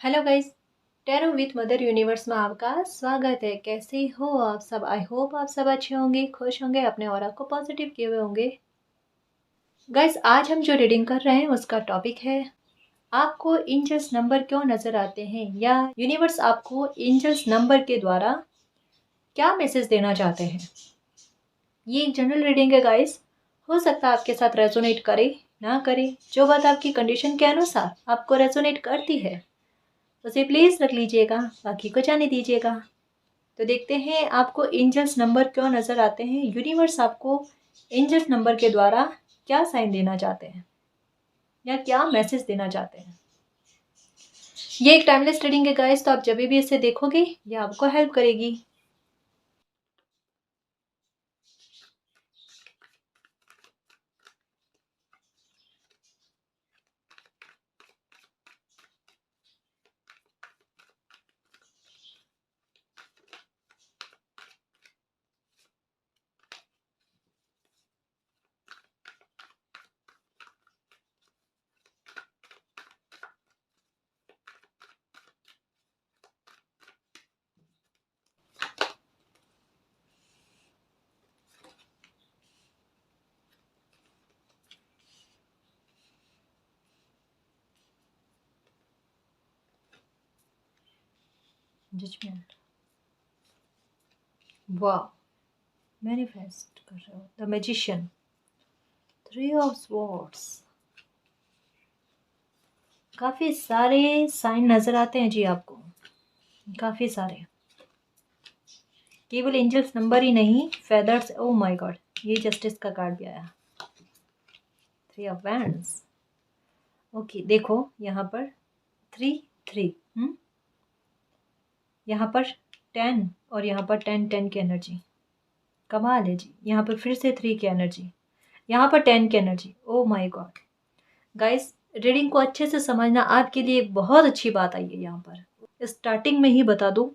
Hello guys. Tarot with mother universe में आपका स्वागत है। कैसे हो आप सब? आई होप आप सब अच्छे होंगे, खुश होंगे, अपने ऑरा को पॉजिटिव किए हुए होंगे। गाइस, आज हम जो रीडिंग कर रहे हैं उसका टॉपिक है आपको एंजल्स नंबर क्यों नजर आते हैं, या यूनिवर्स आपको एंजल्स नंबर के द्वारा क्या मैसेज देना चाहते हैं। ये एक जनरल रीडिंग है गाइस। हो सकता है आपके साथ रेजोनेट करे ना करे। जो बात आपकी कंडीशन के अनुसार आपको रेजोनेट करती है उसे प्लीज रख लीजिएगा, बाकी को जाने दीजिएगा। तो देखते हैं आपको एंजल्स नंबर क्यों नजर आते हैं, यूनिवर्स आपको एंजल्स नंबर के द्वारा क्या साइन देना चाहते हैं या क्या मैसेज देना चाहते हैं। ये एक टाइमलेस रीडिंग है गाइस, तो आप जब भी इसे देखोगे ये आपको हेल्प करेगी। जजमेंट, वाह, मैनिफेस्ट कर रहे हो। The magician, three of swords, काफी सारे साइन नजर आते हैं जी आपको, काफी सारे। केवल एंजल्स नंबर ही नहीं, फेदर्स। ओ माय गॉड, ये जस्टिस का कार्ड भी आया। Three of wands. ओके, देखो यहाँ पर 3 3, यहाँ पर 10 और यहाँ पर 10 की एनर्जी, कमाल है जी। यहाँ पर फिर से 3 की एनर्जी, यहाँ पर 10 की energy. Oh my God guys, reading को अच्छे से समझना आपके लिए एक बहुत अच्छी बात आई है। यहाँ पर स्टार्टिंग में ही बता दूं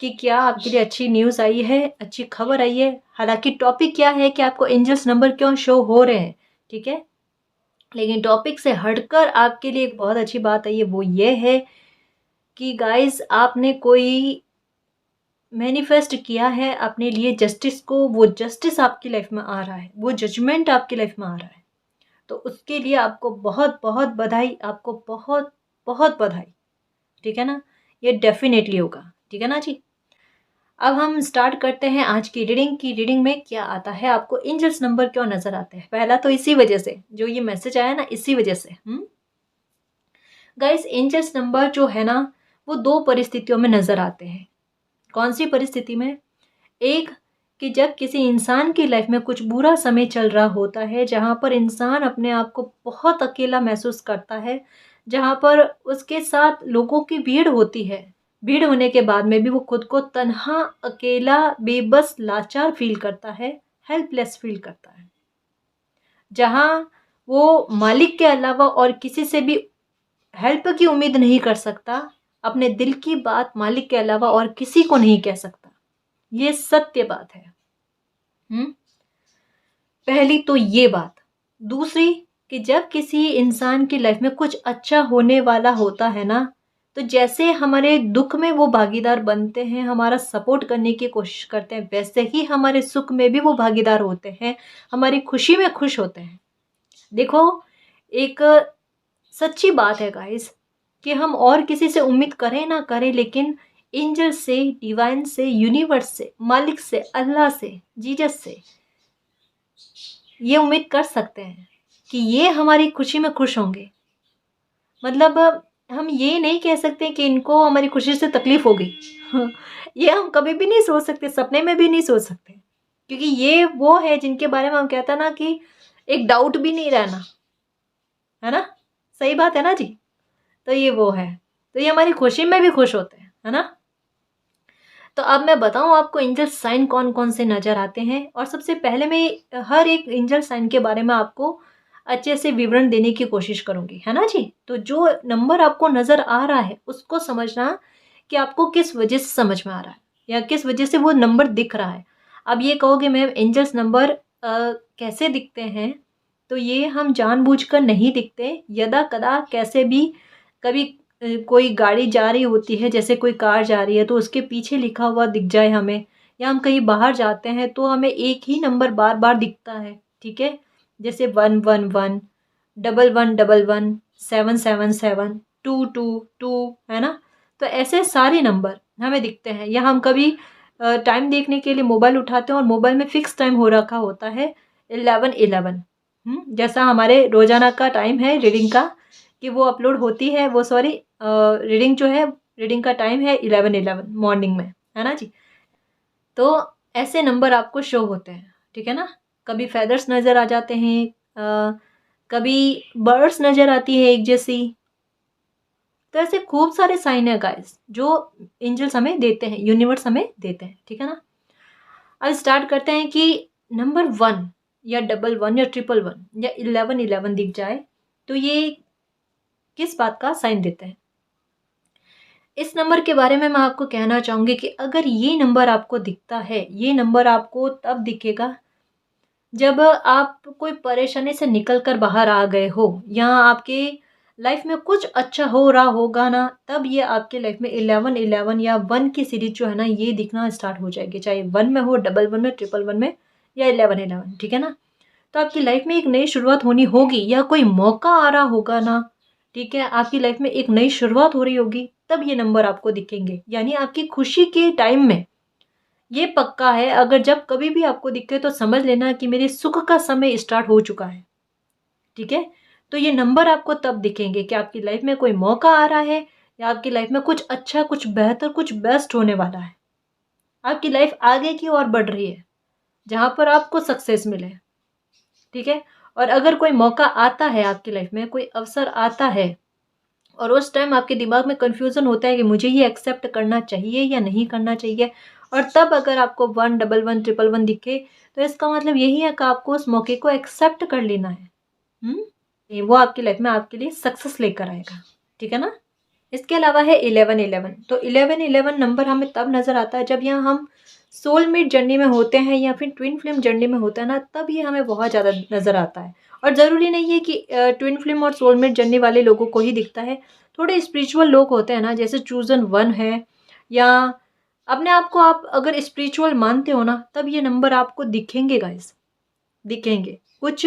कि क्या आपके लिए अच्छी न्यूज़ आई है, अच्छी खबर आई है। हालांकि टॉपिक क्या है कि आपको एंजल्स नंबर क्यों शो हो रहे हैं, ठीक है, लेकिन टॉपिक से हटकर आपके लिए एक बहुत अच्छी बात आई है। वो ये है कि गाइस, आपने कोई मैनिफेस्ट किया है अपने लिए जस्टिस को, वो जस्टिस आपकी लाइफ में आ रहा है, वो जजमेंट आपकी लाइफ में आ रहा है। तो उसके लिए आपको बहुत बहुत बधाई, आपको बहुत बहुत बधाई, ठीक है ना। ये डेफिनेटली होगा, ठीक है ना जी। अब हम स्टार्ट करते हैं आज की रीडिंग की। रीडिंग में क्या आता है, आपको एंजल्स नंबर क्यों नजर आते हैं। पहला तो इसी वजह से जो ये मैसेज आया ना, इसी वजह से। गाइस, एंजल्स नंबर जो है ना, वो 2 परिस्थितियों में नजर आते हैं। कौन सी परिस्थिति में? एक, कि जब किसी इंसान की लाइफ में कुछ बुरा समय चल रहा होता है, जहां पर इंसान अपने आप को बहुत अकेला महसूस करता है, जहां पर उसके साथ लोगों की भीड़ होती है, भीड़ होने के बाद में भी वो खुद को तन्हा, अकेला, बेबस, लाचार फील करता है, हेल्पलेस फील करता है, जहां वो मालिक के अलावा और किसी से भी हेल्प की उम्मीद नहीं कर सकता, अपने दिल की बात मालिक के अलावा और किसी को नहीं कह सकता। ये सत्य बात है। पहली तो ये बात। दूसरी, कि जब किसी इंसान की लाइफ में कुछ अच्छा होने वाला होता है ना, तो जैसे हमारे दुख में वो भागीदार बनते हैं, हमारा सपोर्ट करने की कोशिश करते हैं, वैसे ही हमारे सुख में भी वो भागीदार होते हैं, हमारी खुशी में खुश होते हैं। देखो, एक सच्ची बात है गाइस, कि हम और किसी से उम्मीद करें ना करें, लेकिन एंजल से, डिवाइन से, यूनिवर्स से, मालिक से, अल्लाह से, जीसस से ये उम्मीद कर सकते हैं कि ये हमारी खुशी में खुश होंगे। मतलब हम ये नहीं कह सकते कि इनको हमारी खुशी से तकलीफ होगी। ये हम कभी भी नहीं सोच सकते, सपने में भी नहीं सोच सकते, क्योंकि ये वो है जिनके बारे में हम कहते हैं ना कि एक डाउट भी नहीं रहना, है ना। सही बात है ना जी। तो ये वो है, तो ये हमारी खुशी में भी खुश होते हैं, है ना। तो अब मैं बताऊं आपको एंजल साइन कौन कौन से नजर आते हैं। और सबसे पहले मैं हर एक एंजल साइन के बारे में आपको अच्छे से विवरण देने की कोशिश करूंगी, है ना जी। तो जो नंबर आपको नजर आ रहा है उसको समझना कि आपको किस वजह से समझ में आ रहा है या किस वजह से वो नंबर दिख रहा है। अब ये कहोगे मैम एंजल्स नंबर कैसे दिखते हैं, तो ये हम जानबूझकर नहीं दिखते, यदा कदा कैसे भी कभी कोई गाड़ी जा रही होती है, जैसे कोई कार जा रही है तो उसके पीछे लिखा हुआ दिख जाए हमें, या हम कहीं बाहर जाते हैं तो हमें एक ही नंबर बार बार दिखता है, ठीक है, जैसे 111, 1111, 777, 222, है ना। तो ऐसे सारे नंबर हमें दिखते हैं, या हम कभी टाइम देखने के लिए मोबाइल उठाते हैं और मोबाइल में फिक्स टाइम हो रखा होता है 11:11। जैसा हमारे रोजाना का टाइम है रीडिंग का, कि वो अपलोड होती है, वो सॉरी रीडिंग जो है, रीडिंग का टाइम है 11:11 मॉर्निंग में, है ना जी। तो ऐसे नंबर आपको शो होते हैं, ठीक है ना। कभी फेदर्स नज़र आ जाते हैं, कभी बर्ड्स नज़र आती है एक जैसी। तो ऐसे खूब सारे साइन है गाइस जो एंजल्स हमें देते हैं, यूनिवर्स हमें देते हैं, ठीक है ना। अब स्टार्ट करते हैं कि नंबर 1 या 11 या 111 या 11:11 दिख जाए तो ये किस बात का साइन देते हैं। इस नंबर के बारे में मैं आपको कहना चाहूँगी कि अगर ये नंबर आपको दिखता है, ये नंबर आपको तब दिखेगा जब आप कोई परेशानी से निकल कर बाहर आ गए हो, या आपके लाइफ में कुछ अच्छा हो रहा होगा ना, तब ये आपके लाइफ में 11:11 या 1 की सीरीज जो है ना, ये दिखना स्टार्ट हो जाएगी, चाहे 1 में हो, 11 में, 111 में, या 11:11, ठीक है ना। तो आपकी लाइफ में एक नई शुरुआत होनी होगी, या कोई मौका आ रहा होगा ना, ठीक है, आपकी लाइफ में एक नई शुरुआत हो रही होगी, तब ये नंबर आपको दिखेंगे। यानी आपकी खुशी के टाइम में ये पक्का है, अगर जब कभी भी आपको दिखे तो समझ लेना कि मेरे सुख का समय स्टार्ट हो चुका है, ठीक है। तो ये नंबर आपको तब दिखेंगे कि आपकी लाइफ में कोई मौका आ रहा है, या आपकी लाइफ में कुछ अच्छा, कुछ बेहतर, कुछ बेस्ट होने वाला है। आपकी लाइफ आगे की ओर बढ़ रही है, जहां पर आपको सक्सेस मिले, ठीक है। और अगर कोई मौका आता है आपकी लाइफ में, कोई अवसर आता है, और उस टाइम आपके दिमाग में कन्फ्यूज़न होता है कि मुझे ये एक्सेप्ट करना चाहिए या नहीं करना चाहिए, और तब अगर आपको 111, 111 दिखे, तो इसका मतलब यही है कि आपको उस मौके को एक्सेप्ट कर लेना है। वो आपकी लाइफ में आपके लिए सक्सेस लेकर आएगा, ठीक है ना। इसके अलावा है 11:11। तो 11:11 नंबर हमें तब नज़र आता है जब यहाँ हम सोलमेट जर्नी में होते हैं, या फिर ट्विन फ्लेम जर्नी में होता है ना, तब ये हमें बहुत ज़्यादा नज़र आता है। और ज़रूरी नहीं है कि ट्विन फ्लेम और सोलमेट जर्नी वाले लोगों को ही दिखता है। थोड़े स्पिरिचुअल लोग होते हैं ना, जैसे चूजन वन है, या अपने आप को आप अगर स्पिरिचुअल मानते हो ना, तब ये नंबर आपको दिखेंगे गाइस, दिखेंगे। कुछ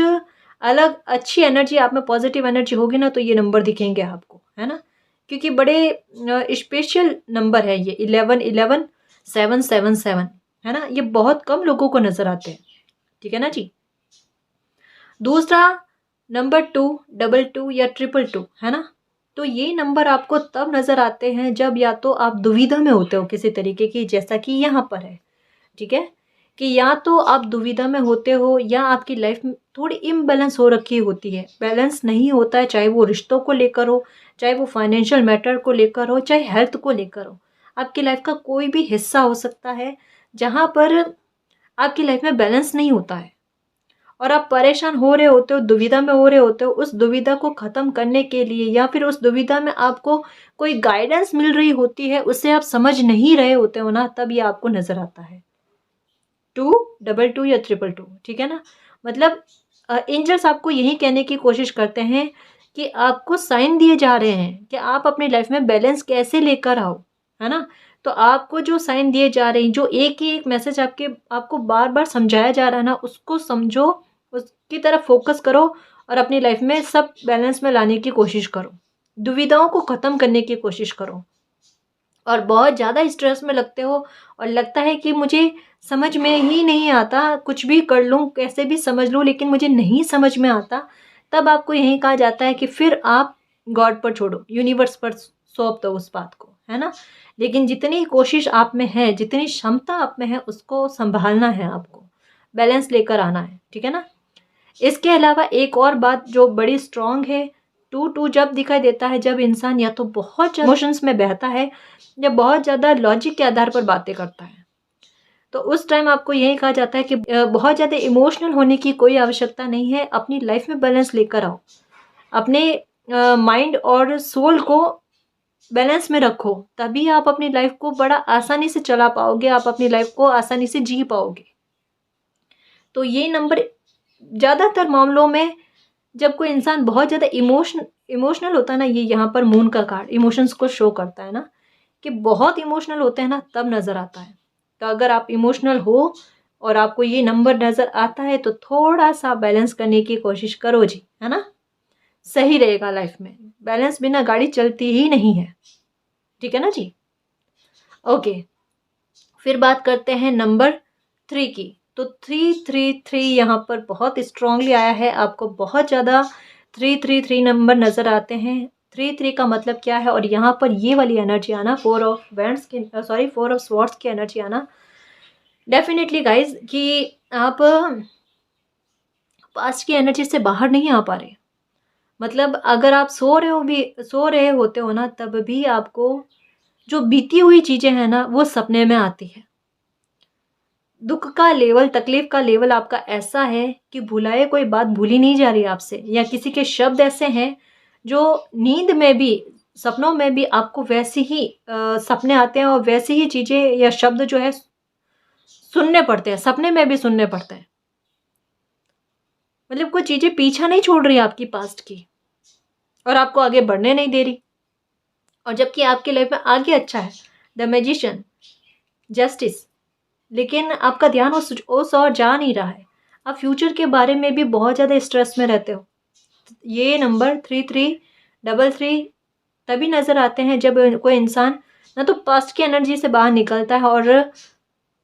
अलग अच्छी एनर्जी आप में, पॉजिटिव एनर्जी होगी ना, तो ये नंबर दिखेंगे आपको, है ना। क्योंकि बड़े स्पेशल नंबर है ये 11:11, 777, है ना। ये बहुत कम लोगों को नजर आते हैं, ठीक है ना जी। दूसरा नंबर 222 या 222, है ना। तो ये नंबर आपको तब नजर आते हैं जब या तो आप दुविधा में होते हो किसी तरीके की, जैसा कि यहाँ पर है, ठीक है, कि या तो आप दुविधा में होते हो, या आपकी लाइफ में थोड़ी इम्बैलेंस हो रखी होती है, बैलेंस नहीं होता है, चाहे वो रिश्तों को लेकर हो, चाहे वो फाइनेंशियल मैटर को लेकर हो, चाहे हेल्थ को लेकर हो। आपकी लाइफ का कोई भी हिस्सा हो सकता है जहाँ पर आपकी लाइफ में बैलेंस नहीं होता है, और आप परेशान हो रहे होते हो, दुविधा में हो रहे होते हो। उस दुविधा को ख़त्म करने के लिए, या फिर उस दुविधा में आपको कोई गाइडेंस मिल रही होती है, उससे आप समझ नहीं रहे होते हो ना, तब ये आपको नज़र आता है 222 या 222, ठीक है ना। मतलब एंजल्स आपको यही कहने की कोशिश करते हैं कि आपको साइन दिए जा रहे हैं कि आप अपनी लाइफ में बैलेंस कैसे लेकर आओ, है ना। तो आपको जो साइन दिए जा रहे हैं, जो एक ही एक मैसेज आपको बार बार समझाया जा रहा है ना, उसको समझो, उसकी तरफ फोकस करो, और अपनी लाइफ में सब बैलेंस में लाने की कोशिश करो, दुविधाओं को ख़त्म करने की कोशिश करो। और बहुत ज़्यादा स्ट्रेस में लगते हो, और लगता है कि मुझे समझ में ही नहीं आता, कुछ भी कर लूँ, कैसे भी समझ लूँ, लेकिन मुझे नहीं समझ में आता, तब आपको यही कहा जाता है कि फिर आप गॉड पर छोड़ो, यूनिवर्स पर सौंप दो उस बात को, है ना। लेकिन जितनी कोशिश आप में है, जितनी क्षमता आप में है, उसको संभालना है, आपको बैलेंस लेकर आना है, ठीक है ना। इसके अलावा एक और बात जो बड़ी स्ट्रांग है, 2 जब दिखाई देता है जब इंसान या तो बहुत इमोशंस में बहता है, या बहुत ज़्यादा लॉजिक के आधार पर बातें करता है। तो उस टाइम आपको यही कहा जाता है कि बहुत ज़्यादा इमोशनल होने की कोई आवश्यकता नहीं है, अपनी लाइफ में बैलेंस लेकर आओ, अपने माइंड और सोल को बैलेंस में रखो, तभी आप अपनी लाइफ को बड़ा आसानी से चला पाओगे, आप अपनी लाइफ को आसानी से जी पाओगे। तो ये नंबर ज़्यादातर मामलों में जब कोई इंसान बहुत ज़्यादा इमोशनल होता है ना, ये यहाँ पर मून का कार्ड इमोशंस को शो करता है ना, कि बहुत इमोशनल होते हैं ना, तब नज़र आता है। तो अगर आप इमोशनल हो और आपको ये नंबर नज़र आता है तो थोड़ा सा बैलेंस करने की कोशिश करो जी, है ना, सही रहेगा लाइफ में। बैलेंस बिना गाड़ी चलती ही नहीं है, ठीक है ना जी। ओके, फिर बात करते हैं नंबर 3 की। तो 333 यहाँ पर बहुत स्ट्रांगली आया है, आपको बहुत ज़्यादा 333 नंबर नज़र आते हैं। 3 का मतलब क्या है, और यहाँ पर ये वाली एनर्जी आना, 4 ऑफ स्वॉर्ड्स की एनर्जी आना, डेफिनेटली गाइज कि आप पास्ट की एनर्जी से बाहर नहीं आ पा रहे। मतलब अगर आप सो रहे होते हो ना, तब भी आपको जो बीती हुई चीज़ें हैं ना, वो सपने में आती है। दुख का लेवल, तकलीफ का लेवल आपका ऐसा है कि भुलाए कोई बात भूली नहीं जा रही आपसे, या किसी के शब्द ऐसे हैं जो नींद में भी, सपनों में भी आपको वैसे ही सपने आते हैं, और वैसी ही चीज़ें या शब्द जो है सुनने पड़ते हैं, सपने में भी सुनने पड़ते हैं। मतलब कोई चीज़ें पीछा नहीं छोड़ रही आपकी पास्ट की, और आपको आगे बढ़ने नहीं दे रही, और जबकि आपकी लाइफ में आगे अच्छा है। द मैजिशियन, जस्टिस, लेकिन आपका ध्यान उस ओर जा नहीं रहा है। आप फ्यूचर के बारे में भी बहुत ज़्यादा स्ट्रेस में रहते हो। ये नंबर 3333 तभी नज़र आते हैं जब कोई इंसान ना तो पास्ट की एनर्जी से बाहर निकलता है, और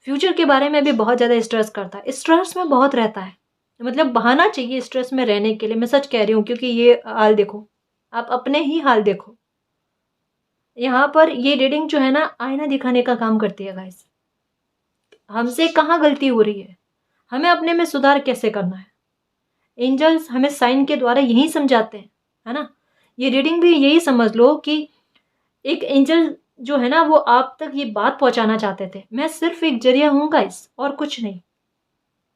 फ्यूचर के बारे में भी बहुत ज़्यादा स्ट्रेस करता है। स्ट्रेस में बहुत रहता है, मतलब बहाना चाहिए स्ट्रेस में रहने के लिए, मैं सच कह रही हूँ, क्योंकि ये हाल देखो, आप अपने ही हाल देखो। यहाँ पर ये रीडिंग जो है ना, आईना दिखाने का काम करती है गाइस। हमसे कहाँ गलती हो रही है, हमें अपने में सुधार कैसे करना है, एंजल्स हमें साइन के द्वारा यही समझाते हैं, है ना। ये रीडिंग भी यही समझ लो कि एक एंजल जो है ना, वो आप तक ये बात पहुंचाना चाहते थे, मैं सिर्फ एक जरिया हूँ गाइस, और कुछ नहीं,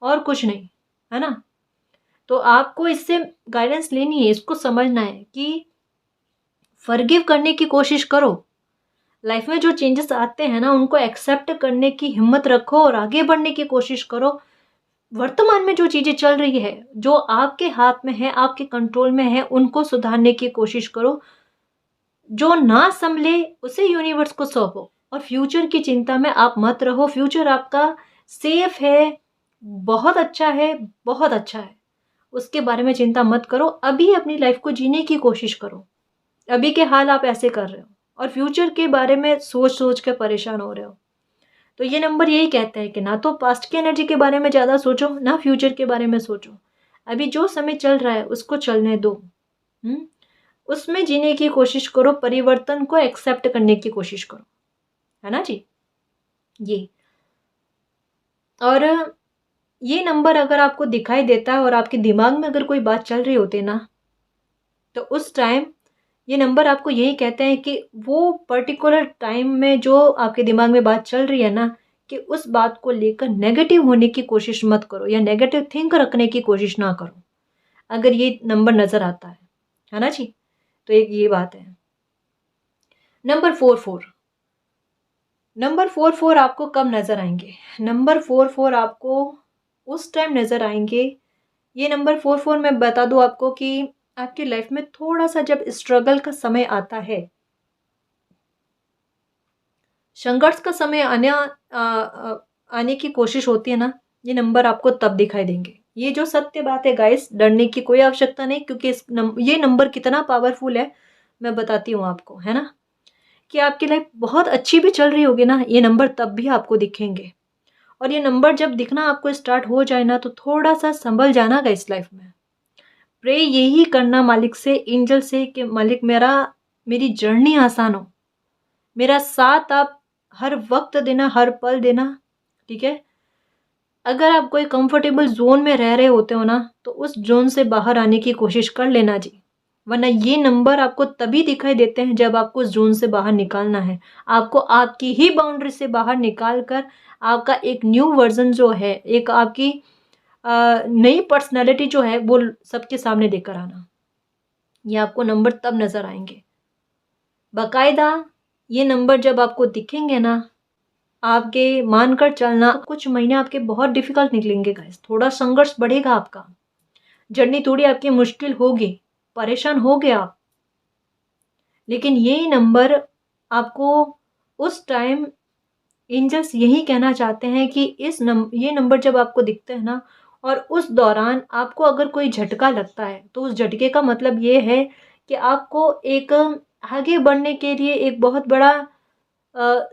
और कुछ नहीं, है ना। तो आपको इससे गाइडेंस लेनी है, इसको समझना है कि फॉरगिव करने की कोशिश करो। लाइफ में जो चेंजेस आते हैं ना, उनको एक्सेप्ट करने की हिम्मत रखो और आगे बढ़ने की कोशिश करो। वर्तमान में जो चीज़ें चल रही है, जो आपके हाथ में है, आपके कंट्रोल में है, उनको सुधारने की कोशिश करो। जो ना संभले उसे यूनिवर्स को सौंपो, और फ्यूचर की चिंता में आप मत रहो। फ्यूचर आपका सेफ है, बहुत अच्छा है, बहुत अच्छा है। उसके बारे में चिंता मत करो, अभी अपनी लाइफ को जीने की कोशिश करो। अभी के हाल आप ऐसे कर रहे हो, और फ्यूचर के बारे में सोच सोच के परेशान हो रहे हो। तो ये नंबर यही कहता है कि ना तो पास्ट की एनर्जी के बारे में ज़्यादा सोचो, ना फ्यूचर के बारे में सोचो। अभी जो समय चल रहा है उसको चलने दो। उसमें जीने की कोशिश करो, परिवर्तन को एक्सेप्ट करने की कोशिश करो, है ना जी। ये और ये नंबर अगर आपको दिखाई देता है और आपके दिमाग में अगर कोई बात चल रही होती है ना, तो उस टाइम ये नंबर आपको यही कहते हैं कि वो पर्टिकुलर टाइम में जो आपके दिमाग में बात चल रही है ना, कि उस बात को लेकर नेगेटिव होने की कोशिश मत करो, या नेगेटिव थिंक रखने की कोशिश ना करो, अगर ये नंबर नज़र आता है ना जी। तो एक ये बात है। नंबर 44, नंबर 44 आपको कब नज़र आएंगे? नंबर 44 आपको उस टाइम नज़र आएंगे, ये नंबर 44 मैं बता दूं आपको कि आपकी लाइफ में थोड़ा सा जब स्ट्रगल का समय आता है, संघर्ष का समय आने की कोशिश होती है ना, ये नंबर आपको तब दिखाई देंगे। ये जो सत्य बात है गाइस, डरने की कोई आवश्यकता नहीं, क्योंकि ये नंबर कितना पावरफुल है मैं बताती हूँ आपको, है ना। कि आपकी लाइफ बहुत अच्छी भी चल रही होगी ना, ये नंबर तब भी आपको दिखेंगे। और ये नंबर जब दिखना आपको स्टार्ट हो जाए ना, तो थोड़ा सा संभल जाना गाइस लाइफ में। प्रे यही करना मालिक से, एंजल से, कि मालिक मेरी जर्नी आसान हो, मेरा साथ आप हर वक्त देना, हर पल देना, ठीक है। अगर आप कोई कंफर्टेबल जोन में रह रहे होते हो ना, तो उस जोन से बाहर आने की कोशिश कर लेना जी, वरना ये नंबर आपको तभी दिखाई देते हैं जब आपको उस जोन से बाहर निकालना है। आपको आपकी ही बाउंड्री से बाहर निकाल कर आपका एक न्यू वर्जन जो है, एक आपकी नई पर्सनैलिटी जो है, वो सबके सामने लेकर आना। ये आपको नंबर तब नज़र आएंगे बाकायदा। ये नंबर जब आपको दिखेंगे ना, आपके मानकर चलना, कुछ महीने आपके बहुत डिफिकल्ट निकलेंगे गाइस, थोड़ा संघर्ष बढ़ेगा आपका। जर्नी थोड़ी आपकी मुश्किल होगी, परेशान होगे आप, लेकिन ये नंबर आपको उस टाइम एंजल्स यही कहना चाहते हैं कि ये नंबर जब आपको दिखते हैं ना, और उस दौरान आपको अगर कोई झटका लगता है, तो उस झटके का मतलब ये है कि आपको एक आगे बढ़ने के लिए एक बहुत बड़ा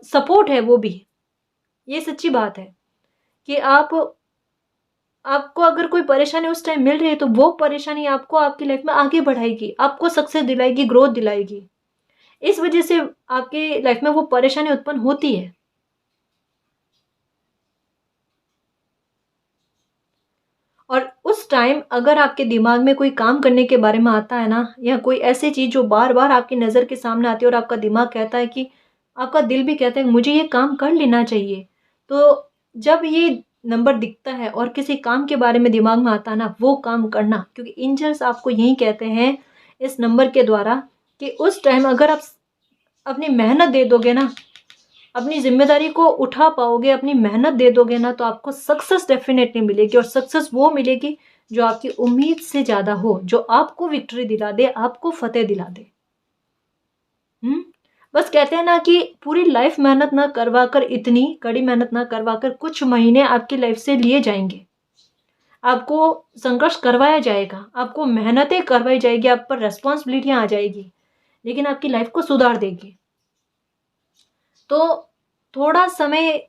सपोर्ट है वो भी। ये सच्ची बात है कि आपको अगर कोई परेशानी उस टाइम मिल रही है, तो वो परेशानी आपको आपकी लाइफ में आगे बढ़ाएगी, आपको सक्सेस दिलाएगी, ग्रोथ दिलाएगी। इस वजह से आपकी लाइफ में वो परेशानी उत्पन्न होती है। और उस टाइम अगर आपके दिमाग में कोई काम करने के बारे में आता है ना, या कोई ऐसी चीज़ जो बार-बार आपकी नज़र के सामने आती है और आपका दिमाग कहता है कि आपका दिल भी कहता है कि मुझे ये काम कर लेना चाहिए। तो जब ये नंबर दिखता है और किसी काम के बारे में दिमाग में आता है ना, वो काम करना, क्योंकि एंजल्स आपको यही कहते हैं इस नंबर के द्वारा कि उस टाइम अगर आप अपनी मेहनत दे दोगे ना, अपनी ज़िम्मेदारी को उठा पाओगे, अपनी मेहनत दे दोगे ना, तो आपको सक्सेस डेफ़िनेटली मिलेगी, और सक्सेस वो मिलेगी जो आपकी उम्मीद से ज़्यादा हो, जो आपको विक्ट्री दिला दे, आपको फ़तेह दिला दे। हुँ? बस कहते हैं ना कि पूरी लाइफ़ मेहनत ना करवा कर, इतनी कड़ी मेहनत ना करवा कर, कुछ महीने आपकी लाइफ़ से लिए जाएँगे। आपको संघर्ष करवाया जाएगा, आपको मेहनतें करवाई जाएगी, आप पर रिस्पॉन्सिबिलिटियाँ आ जाएगी, लेकिन आपकी लाइफ़ को सुधार देगी। तो थोड़ा समय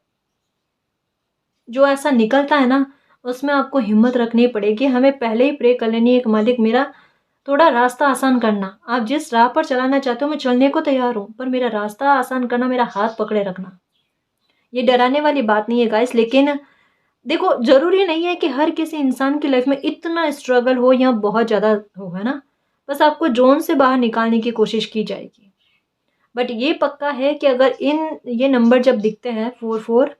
जो ऐसा निकलता है ना, उसमें आपको हिम्मत रखनी पड़ेगी। हमें पहले ही प्रे कर लेनी है कि मालिक मेरा थोड़ा रास्ता आसान करना। आप जिस राह पर चलाना चाहते हो मैं चलने को तैयार हूँ, पर मेरा रास्ता आसान करना, मेरा हाथ पकड़े रखना। ये डराने वाली बात नहीं है गाइस, लेकिन देखो ज़रूरी नहीं है कि हर किसी इंसान की लाइफ़ में इतना स्ट्रगल हो या बहुत ज़्यादा हो, है ना? बस आपको ज़ोन से बाहर निकालने की कोशिश की जाएगी। बट ये पक्का है कि अगर ये नंबर जब दिखते हैं 44,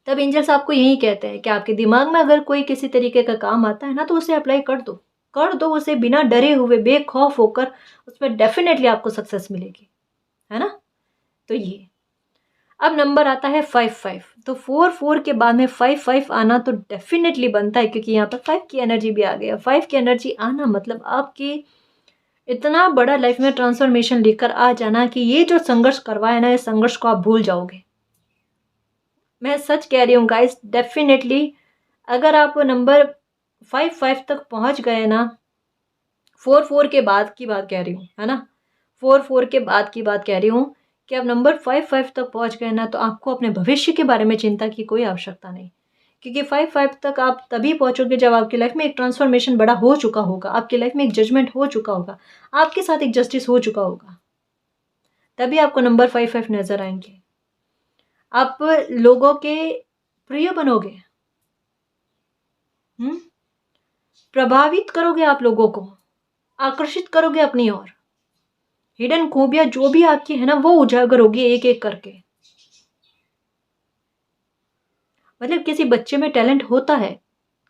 तब एंजल्स आपको यही कहते हैं कि आपके दिमाग में अगर कोई किसी तरीके का काम आता है ना, तो उसे अप्लाई कर दो। कर दो उसे बिना डरे हुए, बेखौफ होकर, उसमें डेफ़िनेटली आपको सक्सेस मिलेगी। है ना? तो ये। अब नंबर आता है 55, तो 44 के बाद में 55 आना तो डेफ़िनेटली बनता है, क्योंकि यहाँ पर 5 की एनर्जी भी आ गई है। 5 की एनर्जी आना मतलब आपकी इतना बड़ा लाइफ़ में ट्रांसफ़ॉर्मेशन लेकर आ जाना कि ये जो संघर्ष करवाया ना, इस संघर्ष को आप भूल जाओगे। मैं सच कह रही हूँ गाइस, डेफ़िनेटली अगर आप नंबर 55 तक पहुँच गए ना, 44 के बाद की बात कह रही हूँ, है ना? 44 के बाद की बात कह रही हूँ कि आप नंबर 55 तक पहुँच गए ना, तो आपको अपने भविष्य के बारे में चिंता की कोई आवश्यकता नहीं। क्योंकि 55 तक आप तभी पहुँचोगे जब आपकी लाइफ़ में एक ट्रांसफ़ॉर्मेशन बड़ा हो चुका होगा, आपकी लाइफ़ में एक जजमेंट हो चुका होगा, आपके साथ एक जस्टिस हो चुका होगा। तभी आपको नंबर 55 नज़र आएँगे। आप लोगों के प्रिय बनोगे। हुँ? प्रभावित करोगे आप लोगों को, आकर्षित करोगे अपनी ओर। हिडन खूबियाँ जो भी आपकी है ना, वो उजागर होगी एक-एक करके। मतलब किसी बच्चे में टैलेंट होता है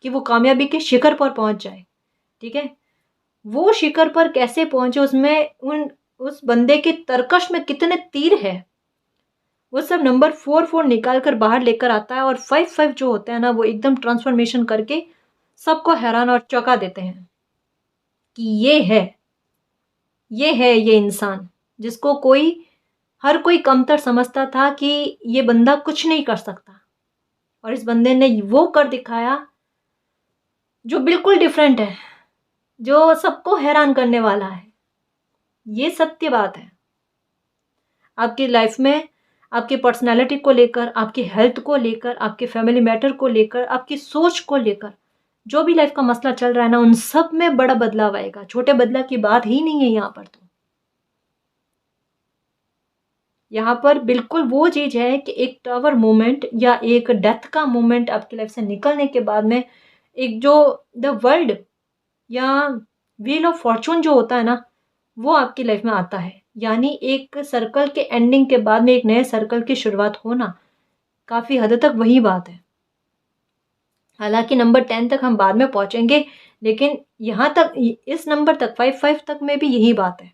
कि वो कामयाबी के शिखर पर पहुँच जाए, ठीक है? वो शिखर पर कैसे पहुँचे, उसमें उस बंदे के तरकश में कितने तीर हैं, वो सब नंबर 44 निकाल कर बाहर लेकर आता है, और 55 जो होते हैं ना, वो एकदम ट्रांसफ़ॉर्मेशन करके सबको हैरान और चौंका देते हैं कि ये इंसान जिसको हर कोई कमतर समझता था कि ये बंदा कुछ नहीं कर सकता, और इस बंदे ने वो कर दिखाया जो बिल्कुल डिफरेंट है, जो सबको हैरान करने वाला है। ये सत्य बात है। आपकी लाइफ में आपकी पर्सनैलिटी को लेकर, आपकी हेल्थ को लेकर, आपके फैमिली मैटर को लेकर, आपकी सोच को लेकर, जो भी लाइफ का मसला चल रहा है ना, उन सब में बड़ा बदलाव आएगा। छोटे बदलाव की बात ही नहीं है यहाँ पर। तो यहाँ पर बिल्कुल वो चीज़ है कि एक टावर मोमेंट या एक डेथ का मोमेंट आपकी लाइफ से निकलने के बाद में, एक जो द वर्ल्ड या व्हील ऑफ फॉर्चून जो होता है ना, वो आपकी लाइफ में आता है। यानी एक सर्कल के एंडिंग के बाद में एक नए सर्कल की शुरुआत होना, काफ़ी हद तक वही बात है। हालाँकि नंबर 10 तक हम बाद में पहुँचेंगे, लेकिन यहाँ तक इस नंबर तक 55 तक में भी यही बात है।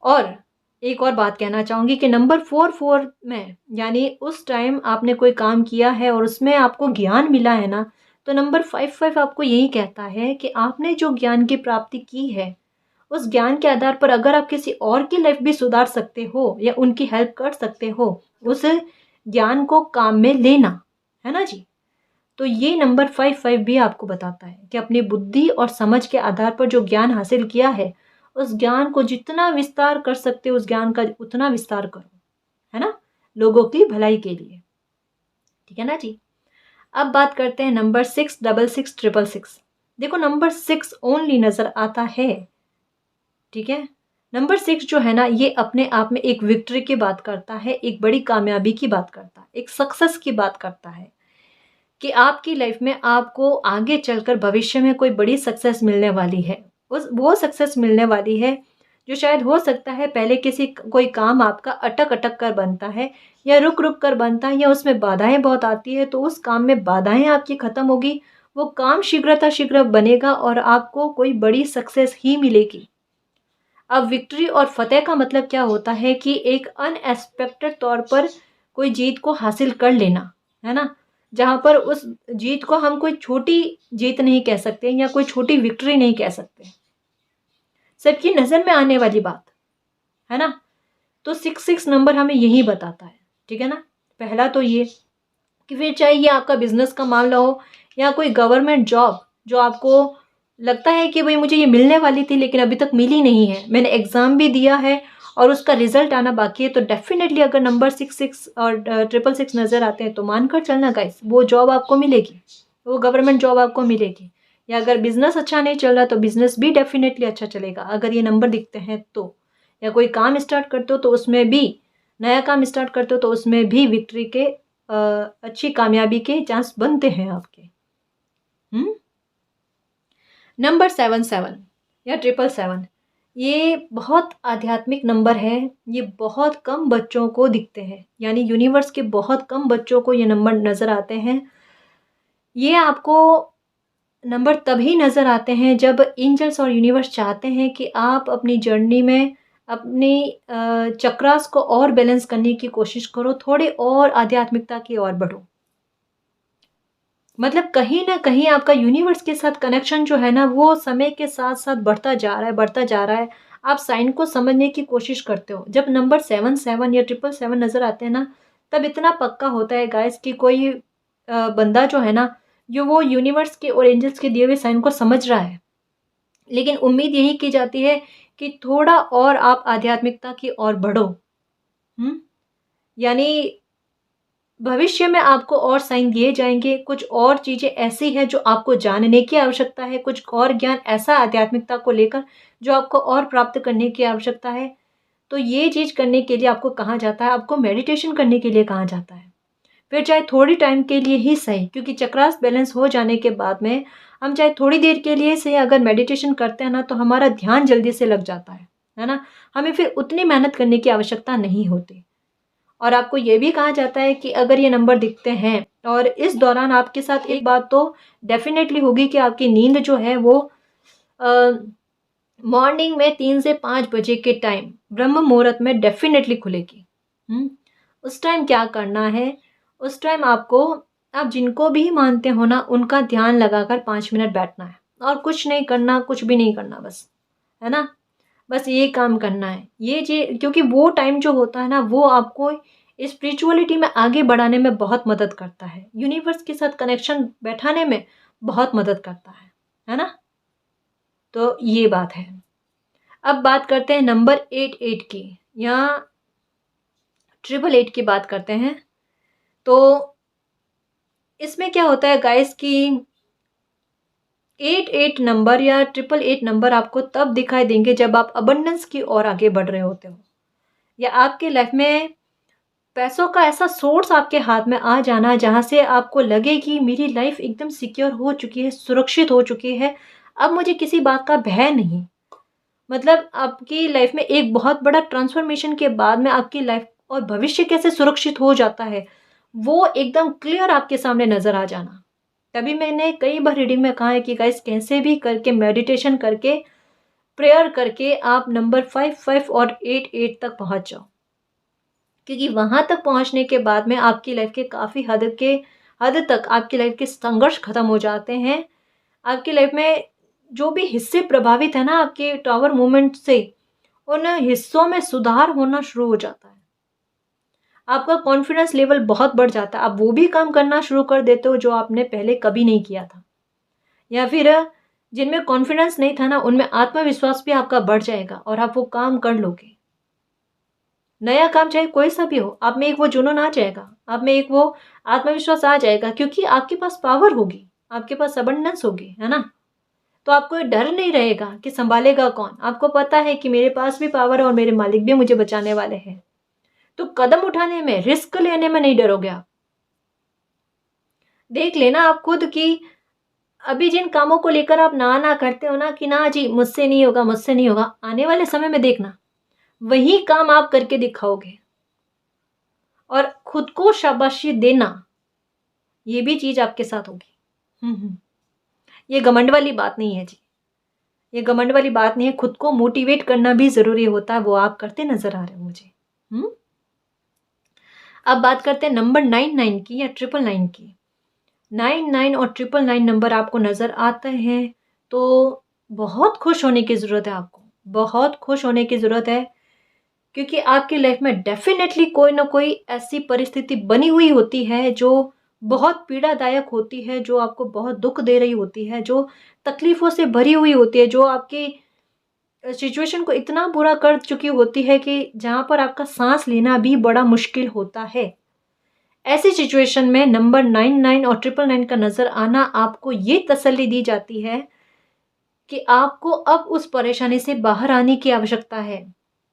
और एक और बात कहना चाहूँगी कि नंबर 44 में, यानी उस टाइम आपने कोई काम किया है और उसमें आपको ज्ञान मिला है ना, तो नंबर 5 आपको यही कहता है कि आपने जो ज्ञान की प्राप्ति की है, उस ज्ञान के आधार पर अगर आप किसी और की लाइफ भी सुधार सकते हो या उनकी हेल्प कर सकते हो, उस ज्ञान को काम में लेना, है ना जी। तो ये नंबर 5 भी आपको बताता है कि अपनी बुद्धि और समझ के आधार पर जो ज्ञान हासिल किया है, उस ज्ञान को जितना विस्तार कर सकते हो उस ज्ञान का उतना विस्तार करो, है ना, लोगों की भलाई के लिए। ठीक है ना जी। अब बात करते हैं नंबर 66666। देखो नंबर 6 ओनली नजर आता है। ठीक है, नंबर 6 जो है ना, ये अपने आप में एक विक्ट्री की बात करता है, एक बड़ी कामयाबी की बात करता है, एक सक्सेस की बात करता है कि आपकी लाइफ में आपको आगे चलकर भविष्य में कोई बड़ी सक्सेस मिलने वाली है। उस वो सक्सेस मिलने वाली है जो शायद हो सकता है पहले कोई काम आपका अटक अटक कर बनता है या रुक रुक कर बनता है या उसमें बाधाएं बहुत आती है, तो उस काम में बाधाएं आपकी खत्म होगी, वो काम शीघ्र बनेगा और आपको कोई बड़ी सक्सेस ही मिलेगी। अब विक्ट्री और फतेह का मतलब क्या होता है कि एक अनएक्सपेक्टेड तौर पर कोई जीत को हासिल कर लेना, है ना, जहां पर उस जीत को हम कोई छोटी जीत नहीं कह सकते या कोई छोटी विक्ट्री नहीं कह सकते, सबकी नजर में आने वाली बात, है ना। तो 6 नंबर हमें यही बताता है। ठीक है ना, पहला तो ये कि फिर चाहे ये आपका बिजनेस का मामला हो या कोई गवर्नमेंट जॉब जो आपको लगता है कि भाई मुझे ये मिलने वाली थी लेकिन अभी तक मिली नहीं है, मैंने एग्ज़ाम भी दिया है और उसका रिजल्ट आना बाकी है, तो डेफिनेटली अगर नंबर 6 और 666 नज़र आते हैं तो मानकर चलना गाइस, वो जॉब आपको मिलेगी, वो गवर्नमेंट जॉब आपको मिलेगी। या अगर बिजनेस अच्छा नहीं चल रहा तो बिजनेस भी डेफिनेटली अच्छा चलेगा अगर ये नंबर दिखते हैं तो। या कोई काम स्टार्ट करते हो तो उसमें भी, नया काम स्टार्ट करते हो तो उसमें भी विक्ट्री के अच्छी कामयाबी के चांस बनते हैं आपके। नंबर 7 या 777, ये बहुत आध्यात्मिक नंबर है। ये बहुत कम बच्चों को दिखते हैं, यानी यूनिवर्स के बहुत कम बच्चों को ये नंबर नज़र आते हैं। ये आपको नंबर तभी नज़र आते हैं जब एंजल्स और यूनिवर्स चाहते हैं कि आप अपनी जर्नी में अपनी चक्रास को और बैलेंस करने की कोशिश करो, थोड़ी और आध्यात्मिकता की ओर बढ़ो। मतलब कहीं ना कहीं आपका यूनिवर्स के साथ कनेक्शन जो है ना, वो समय के साथ साथ बढ़ता जा रहा है, बढ़ता जा रहा है। आप साइन को समझने की कोशिश करते हो। जब नंबर 7 या 777 नज़र आते हैं ना, तब इतना पक्का होता है गाइस कि कोई बंदा जो है ना, जो वो यूनिवर्स के और एंजल्स के दिए हुए साइन को समझ रहा है। लेकिन उम्मीद यही की जाती है कि थोड़ा और आप आध्यात्मिकता की ओर बढ़ो। यानी भविष्य में आपको और साइन दिए जाएंगे, कुछ और चीज़ें ऐसी हैं जो आपको जानने की आवश्यकता है, कुछ और ज्ञान ऐसा आध्यात्मिकता को लेकर जो आपको और प्राप्त करने की आवश्यकता है। तो ये चीज़ करने के लिए आपको कहा जाता है, आपको मेडिटेशन करने के लिए कहा जाता है। फिर चाहे थोड़ी टाइम के लिए ही सही, क्योंकि चक्रास बैलेंस हो जाने के बाद में हम चाहे थोड़ी देर के लिए सही अगर मेडिटेशन करते हैं ना, तो हमारा ध्यान जल्दी से लग जाता है ना। हमें फिर उतनी मेहनत करने की आवश्यकता नहीं होती। और आपको ये भी कहा जाता है कि अगर ये नंबर दिखते हैं और इस दौरान आपके साथ एक बात तो डेफिनेटली होगी कि आपकी नींद जो है वो मॉर्निंग में 3 से 5 बजे के टाइम ब्रह्म मुहूर्त में डेफिनेटली खुलेगी। उस टाइम क्या करना है, उस टाइम आपको, आप जिनको भी मानते हो ना, उनका ध्यान लगाकर 5 मिनट बैठना है और कुछ नहीं करना, कुछ भी नहीं करना, बस, है ना, बस ये काम करना है। ये क्योंकि वो टाइम जो होता है ना, वो आपको स्पिरिचुअलिटी में आगे बढ़ाने में बहुत मदद करता है, यूनिवर्स के साथ कनेक्शन बैठाने में बहुत मदद करता है ना। तो ये बात है। अब बात करते हैं नंबर 88 की या 888 की बात करते हैं। तो इसमें क्या होता है गाइस कि 88 नंबर या 888 नंबर आपको तब दिखाई देंगे जब आप अबंडेंस की ओर आगे बढ़ रहे होते हो, या आपके लाइफ में पैसों का ऐसा सोर्स आपके हाथ में आ जाना जहां से आपको लगे कि मेरी लाइफ एकदम सिक्योर हो चुकी है, सुरक्षित हो चुकी है, अब मुझे किसी बात का भय नहीं। मतलब आपकी लाइफ में एक बहुत बड़ा ट्रांसफॉर्मेशन के बाद में आपकी लाइफ और भविष्य कैसे सुरक्षित हो जाता है, वो एकदम क्लियर आपके सामने नजर आ जाना। तभी मैंने कई बार रीडिंग में कहा है कि गाइस कैसे भी करके मेडिटेशन करके, प्रेयर करके आप नंबर 5 और 88 तक पहुंच जाओ, क्योंकि वहां तक पहुंचने के बाद में आपकी लाइफ के काफ़ी हद के हद तक आपकी लाइफ के संघर्ष खत्म हो जाते हैं। आपकी लाइफ में जो भी हिस्से प्रभावित है ना आपके टावर मूवमेंट से, उन हिस्सों में सुधार होना शुरू हो जाता है। आपका कॉन्फिडेंस लेवल बहुत बढ़ जाता है। आप वो भी काम करना शुरू कर देते हो जो आपने पहले कभी नहीं किया था, या फिर जिनमें कॉन्फिडेंस नहीं था ना, उनमें आत्मविश्वास भी आपका बढ़ जाएगा और आप वो काम कर लोगे। नया काम चाहे कोई सा भी हो, आप में एक वो जुनून आ जाएगा, आप में एक वो आत्मविश्वास आ जाएगा, क्योंकि आपके पास पावर होगी, आपके पास अबंडेंस होगी, है ना। तो आपको डर नहीं रहेगा कि संभालेगा कौन। आपको पता है कि मेरे पास भी पावर है और मेरे मालिक भी मुझे बचाने वाले हैं। तो कदम उठाने में, रिस्क लेने में नहीं डरोगे आप। देख लेना आप खुद कि अभी जिन कामों को लेकर आप ना ना करते हो ना कि ना जी मुझसे नहीं होगा, मुझसे नहीं होगा, आने वाले समय में देखना वही काम आप करके दिखाओगे। और खुद को शाबाशी देना, ये भी चीज आपके साथ होगी। ये घमंड वाली बात नहीं है जी, ये घमंड वाली बात नहीं है। खुद को मोटिवेट करना भी जरूरी होता है, वो आप करते नजर आ रहे हो मुझे। अब बात करते हैं नंबर 99 की या 999 की। 99 और 999 नंबर आपको नजर आते हैं तो बहुत खुश होने की जरूरत है। आपको बहुत खुश होने की जरूरत है, क्योंकि आपकी लाइफ में डेफिनेटली कोई ना कोई ऐसी परिस्थिति बनी हुई होती है जो बहुत पीड़ादायक होती है, जो आपको बहुत दुख दे रही होती है, जो तकलीफों से भरी हुई होती है, जो आपकी सिचुएशन को इतना बुरा कर चुकी होती है कि जहाँ पर आपका सांस लेना भी बड़ा मुश्किल होता है। ऐसी सिचुएशन में नंबर 99 और 999 का नजर आना आपको ये तसल्ली दी जाती है कि आपको अब उस परेशानी से बाहर आने की आवश्यकता है,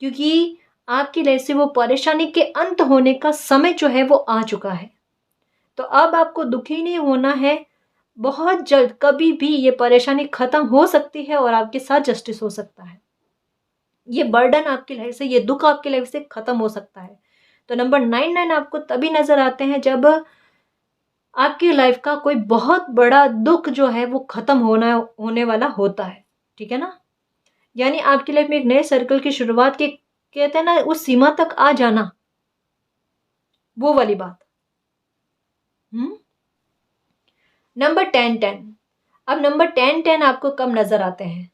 क्योंकि आपकी लाइफ से वो परेशानी के अंत होने का समय जो है वो आ चुका है। तो अब आपको दुखी नहीं होना है। बहुत जल्द कभी भी ये परेशानी खत्म हो सकती है और आपके साथ जस्टिस हो सकता है। ये बर्डन आपकी लाइफ से, ये दुख आपकी लाइफ से खत्म हो सकता है। तो नंबर 99 आपको तभी नजर आते हैं जब आपकी लाइफ का कोई बहुत बड़ा दुख जो है वो खत्म होने वाला होता है। ठीक है ना, यानी आपकी लाइफ में एक नए सर्कल की शुरुआत के, कहते हैं ना, उस सीमा तक आ जाना, वो वाली बात। नंबर 1010। अब नंबर 1010 आपको कब नजर आते हैं?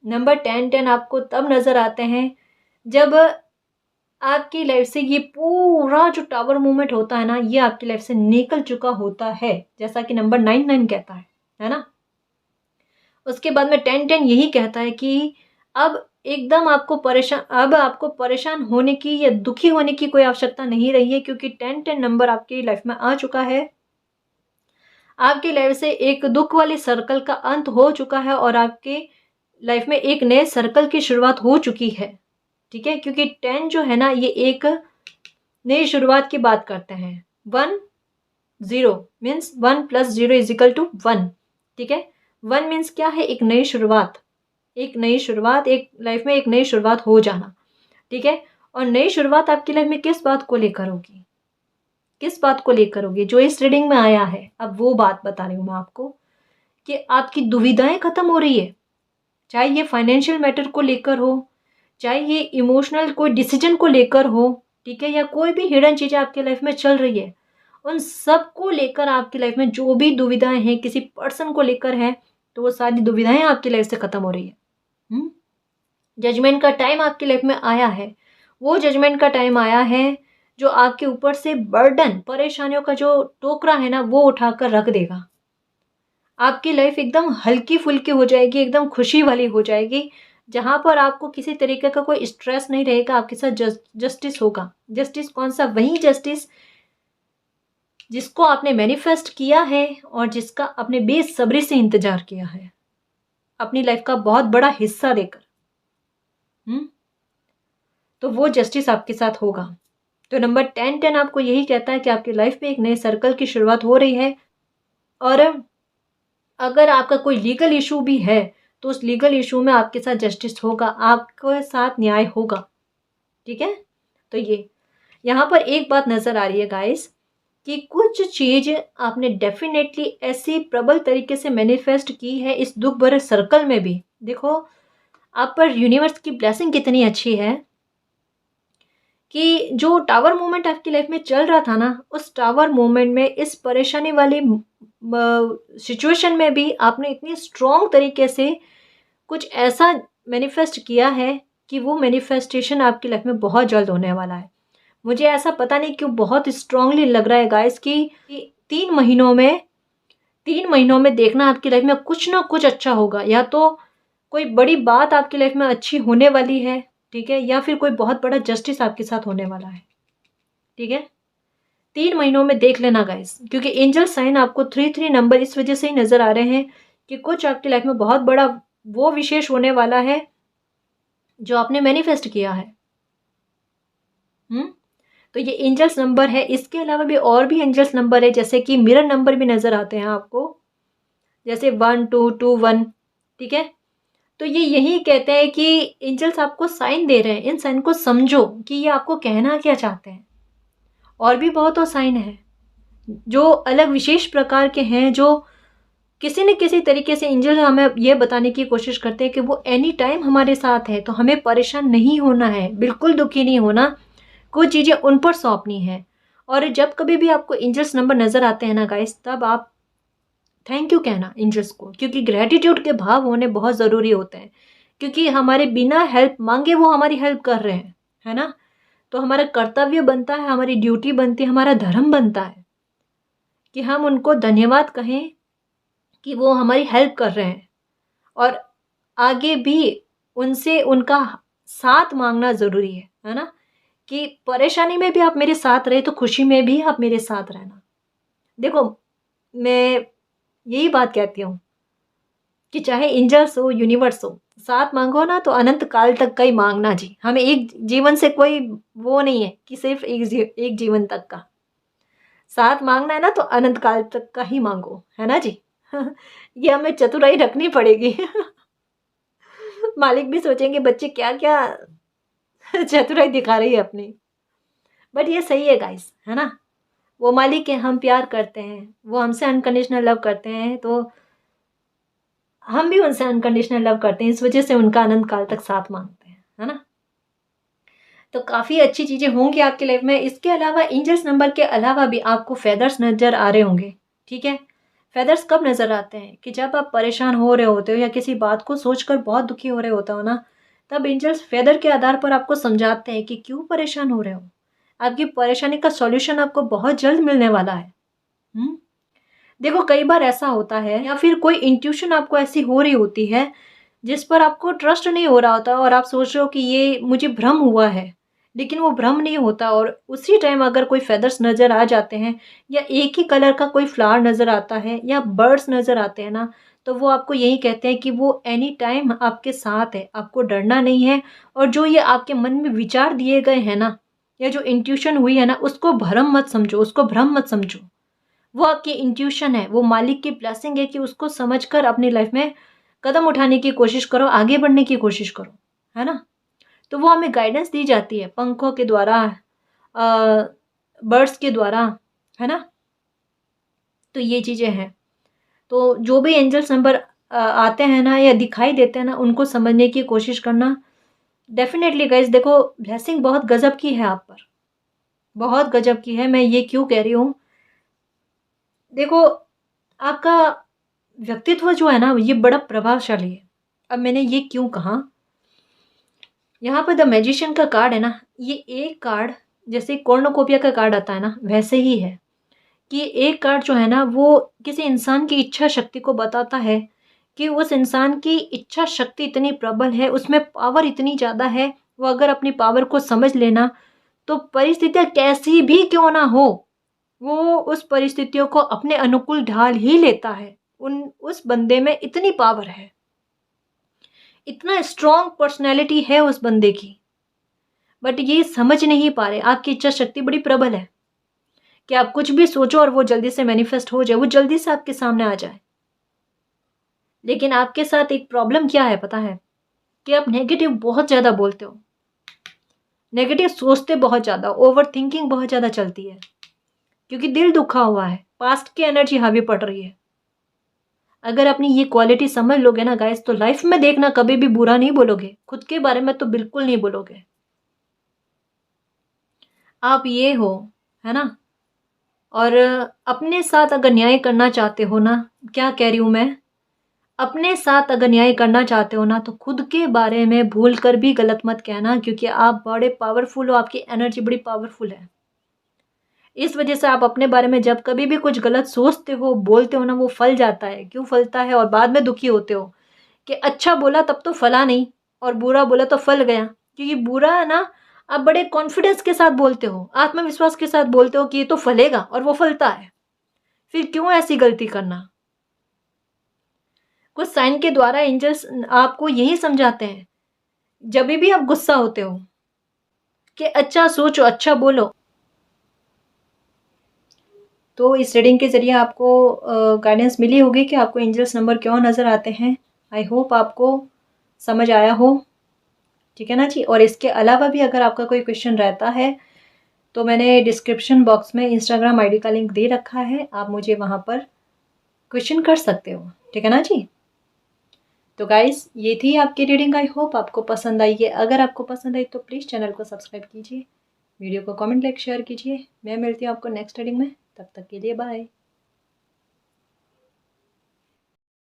नंबर 1010 आपको तब नजर आते हैं जब आपकी लाइफ से ये पूरा जो टावर मूवमेंट होता है ना, ये आपकी लाइफ से निकल चुका होता है, जैसा कि नंबर 99 कहता है ना। उसके बाद में 1010 यही कहता है कि अब एकदम आपको परेशान होने की या दुखी होने की कोई आवश्यकता नहीं रही है, क्योंकि 1010 नंबर आपकी लाइफ में आ चुका है। आपकी लाइफ से एक दुख वाले सर्कल का अंत हो चुका है और आपके लाइफ में एक नए सर्कल की शुरुआत हो चुकी है। ठीक है, क्योंकि 10 जो है ना, ये एक नई शुरुआत की बात करते हैं। 10 मीन्स 1 + 0 = 1। ठीक है, 1 मीन्स क्या है? एक नई शुरुआत, एक नई शुरुआत, एक लाइफ में एक नई शुरुआत हो जाना। ठीक है, और नई शुरुआत आपकी लाइफ में किस बात को लेकर होगी? किस बात को लेकर होगी? जो इस रीडिंग में आया है, अब वो बात बता रही हूँ मैं आपको कि आपकी दुविधाएं खत्म हो रही है। चाहे ये फाइनेंशियल मैटर को लेकर हो, चाहे ये इमोशनल कोई डिसीजन को लेकर हो, ठीक है, या कोई भी हिडन चीजें आपकी लाइफ में चल रही है, उन सब को लेकर आपकी लाइफ में जो भी दुविधाएं हैं, किसी पर्सन को लेकर है, तो वो सारी दुविधाएं आपकी लाइफ से खत्म हो रही है। जजमेंट का टाइम आपकी लाइफ में आया है। वो जजमेंट का टाइम आया है जो आपके ऊपर से बर्डन, परेशानियों का जो टोकरा है ना, वो उठाकर रख देगा। आपकी लाइफ एकदम हल्की फुल्की हो जाएगी, एकदम खुशी वाली हो जाएगी, जहां पर आपको किसी तरीके का कोई स्ट्रेस नहीं रहेगा। आपके साथ जस्टिस होगा। जस्टिस कौन सा? वही जस्टिस जिसको आपने मैनिफेस्ट किया है और जिसका आपने बेसब्री से इंतजार किया है, अपनी लाइफ का बहुत बड़ा हिस्सा देकर। तो वो जस्टिस आपके साथ होगा। तो नंबर 1010 आपको यही कहता है कि आपकी लाइफ में एक नए सर्कल की शुरुआत हो रही है, और अगर आपका कोई लीगल इशू भी है तो उस लीगल इशू में आपके साथ जस्टिस होगा, आपके साथ न्याय होगा। ठीक है, तो ये यहाँ पर एक बात नजर आ रही है गाइस कि कुछ चीज आपने डेफिनेटली ऐसी प्रबल तरीके से मैनिफेस्ट की है इस दुख भरे सर्कल में भी। देखो आप पर यूनिवर्स की ब्लेसिंग कितनी अच्छी है कि जो टावर मूवमेंट आपकी लाइफ में चल रहा था ना, उस टावर मूवमेंट में इस परेशानी वाली सिचुएशन में भी आपने इतनी स्ट्रॉन्ग तरीके से कुछ ऐसा मैनिफेस्ट किया है कि वो मैनिफेस्टेशन आपकी लाइफ में बहुत जल्द होने वाला है। मुझे ऐसा पता नहीं क्यों बहुत स्ट्रांगली लग रहा है गाइस कि 3 महीनों में देखना आपकी लाइफ में कुछ ना कुछ अच्छा होगा। या तो कोई बड़ी बात आपकी लाइफ में अच्छी होने वाली है, ठीक है, या फिर कोई बहुत बड़ा जस्टिस आपके साथ होने वाला है, ठीक है। 3 महीनों में देख लेना गाइस, क्योंकि एंजल साइन आपको 3 नंबर इस वजह से ही नजर आ रहे हैं कि कुछ आपकी लाइफ में बहुत बड़ा वो विशेष होने वाला है जो आपने मैनिफेस्ट किया है। तो ये एंजल्स नंबर है। इसके अलावा भी और भी एंजल्स नंबर है, जैसे कि मिरर नंबर भी नजर आते हैं आपको, जैसे 1 2 2 1, ठीक है। तो ये यही कहते हैं कि एंजल्स आपको साइन दे रहे हैं, इन साइन को समझो कि ये आपको कहना क्या चाहते हैं। और भी बहुत और साइन है जो अलग विशेष प्रकार के हैं, जो किसी न किसी तरीके से एंजल हमें ये बताने की कोशिश करते हैं कि वो एनी टाइम हमारे साथ है, तो हमें परेशान नहीं होना है, बिल्कुल दुखी नहीं होना, कुछ चीज़ें उन पर सौंपनी है। और जब कभी भी आपको एंजल्स नंबर नज़र आते हैं ना गाइस, तब आप थैंक यू कहना एंजल्स को, क्योंकि ग्रेटिट्यूड के भाव होने बहुत ज़रूरी होते हैं। क्योंकि हमारे बिना हेल्प मांगे वो हमारी हेल्प कर रहे हैं, है ना। तो हमारा कर्तव्य बनता है, हमारी ड्यूटी बनती है, हमारा धर्म बनता है कि हम उनको धन्यवाद कहें कि वो हमारी हेल्प कर रहे हैं। और आगे भी उनसे उनका साथ मांगना ज़रूरी है ना। कि परेशानी में भी आप मेरे साथ रहे तो खुशी में भी आप मेरे साथ रहना। देखो, मैं यही बात कहती हूँ कि चाहे एंजल्स हो, यूनिवर्स हो, साथ मांगो ना तो अनंत काल तक का ही मांगना जी। हमें एक जीवन से कोई वो नहीं है कि सिर्फ एक जीवन तक का साथ मांगना है ना, तो अनंत काल तक का ही मांगो, है ना जी। ये हमें चतुराई रखनी पड़ेगी। मालिक भी सोचेंगे बच्चे क्या क्या चतुराई दिखा रही है अपनी। बट ये सही है गाइस, है ना। वो मालिक है, हम प्यार करते हैं, वो हमसे अनकंडीशनल लव करते हैं, तो हम भी उनसे अनकंडीशनल लव करते हैं, इस वजह से उनका अनंत काल तक साथ मांगते हैं, है ना। तो काफ़ी अच्छी चीज़ें होंगी आपकी लाइफ में। इसके अलावा एंजल्स नंबर के अलावा भी आपको फेदर्स नज़र आ रहे होंगे, ठीक है। फेदर्स कब नज़र आते हैं कि जब आप परेशान हो रहे होते हो या किसी बात को सोचकर बहुत दुखी हो रहे होते हो ना, तब एंजल्स फेदर के आधार पर आपको समझाते हैं कि क्यों परेशान हो रहे हो। आपकी परेशानी का सॉल्यूशन आपको बहुत जल्द मिलने वाला है। देखो, कई बार ऐसा होता है या फिर कोई इंट्यूशन आपको ऐसी हो रही होती है जिस पर आपको ट्रस्ट नहीं हो रहा होता और आप सोच रहे हो कि ये मुझे भ्रम हुआ है, लेकिन वो भ्रम नहीं होता। और उसी टाइम अगर कोई फेदर्स नज़र आ जाते हैं या एक ही कलर का कोई फ्लावर नज़र आता है या बर्ड्स नज़र आते हैं ना, तो वो आपको यही कहते हैं कि वो एनी टाइम आपके साथ है, आपको डरना नहीं है। और जो ये आपके मन में विचार दिए गए हैं ना, या जो इंट्यूशन हुई है ना, उसको भ्रम मत समझो, उसको भ्रम मत समझो। वो आपकी इंट्यूशन है, वो मालिक की ब्लेसिंग है कि उसको समझकर अपनी लाइफ में कदम उठाने की कोशिश करो, आगे बढ़ने की कोशिश करो, है ना। तो वो हमें गाइडेंस दी जाती है पंखों के द्वारा, बर्ड्स के द्वारा, है ना। तो ये चीज़ें हैं। तो जो भी एंजल्स नंबर आते हैं ना या दिखाई देते हैं ना, उनको समझने की कोशिश करना। डेफिनेटली गाइज, देखो ब्लेसिंग बहुत गजब की है आप पर, बहुत गजब की है। मैं ये क्यों कह रही हूँ, देखो आपका व्यक्तित्व जो है ना, ये बड़ा प्रभावशाली है। अब मैंने ये क्यों कहा, यहाँ पर द मैजिशियन का कार्ड है ना, ये एक कार्ड जैसे कॉर्नोकोपिया का कार्ड आता है ना, वैसे ही है कि एक कार्ड जो है ना, वो किसी इंसान की इच्छा शक्ति को बताता है कि उस इंसान की इच्छा शक्ति इतनी प्रबल है, उसमें पावर इतनी ज़्यादा है, वो अगर अपनी पावर को समझ लेना तो परिस्थितियाँ कैसी भी क्यों ना हो, वो उस परिस्थितियों को अपने अनुकूल ढाल ही लेता है। उस बंदे में इतनी पावर है, इतना स्ट्रॉन्ग पर्सनैलिटी है उस बंदे की। बट ये समझ नहीं पा रहे, आपकी इच्छा शक्ति बड़ी प्रबल है कि आप कुछ भी सोचो और वो जल्दी से मैनिफेस्ट हो जाए, वो जल्दी से आपके सामने आ जाए। लेकिन आपके साथ एक प्रॉब्लम क्या है पता है, कि आप नेगेटिव बहुत ज़्यादा बोलते हो, नेगेटिव सोचते बहुत ज़्यादा, ओवर थिंकिंग बहुत ज़्यादा चलती है, क्योंकि दिल दुखा हुआ है, पास्ट की एनर्जी हावी पड़ रही है। अगर अपनी ये क्वालिटी समझ लोगे ना गाइस, तो लाइफ में देखना कभी भी बुरा नहीं बोलोगे, खुद के बारे में तो बिल्कुल नहीं बोलोगे। आप ये हो, है ना। और अपने साथ अगर न्याय करना चाहते हो ना, क्या कह रही हूँ मैं, अपने साथ अगर न्याय करना चाहते हो ना, तो खुद के बारे में भूल कर भी गलत मत कहना, क्योंकि आप बड़े पावरफुल हो, आपकी एनर्जी बड़ी पावरफुल है। इस वजह से आप अपने बारे में जब कभी भी कुछ गलत सोचते हो, बोलते हो ना, वो फल जाता है। क्यों फलता है? और बाद में दुखी होते हो कि अच्छा बोला तब तो फला नहीं, और बुरा बोला तो फल गया। क्योंकि बुरा है ना, आप बड़े कॉन्फिडेंस के साथ बोलते हो, आत्मविश्वास के साथ बोलते हो कि ये तो फलेगा, और वो फलता है। फिर क्यों ऐसी गलती करना? कुछ साइन के द्वारा एंजल्स आपको यही समझाते हैं, जब भी आप गुस्सा होते हो, कि अच्छा सोचो, अच्छा बोलो। तो इस रीडिंग के ज़रिए आपको गाइडेंस मिली होगी कि आपको एंजल्स नंबर क्यों नज़र आते हैं। आई होप आपको समझ आया हो। ठीक है ना जी। और इसके अलावा भी अगर आपका कोई क्वेश्चन रहता है, तो मैंने डिस्क्रिप्शन बॉक्स में इंस्टाग्राम आईडी का लिंक दे रखा है, आप मुझे वहाँ पर क्वेश्चन कर सकते हो। ठीक है ना जी। तो गाइस, ये थी आपकी रीडिंग। आई होप आपको पसंद आई है। अगर आपको पसंद आई तो प्लीज़ चैनल को सब्सक्राइब कीजिए, वीडियो को कमेंट लाइक शेयर कीजिए। मैं मिलती हूँ आपको नेक्स्ट रीडिंग में, तब तक के लिए बाय।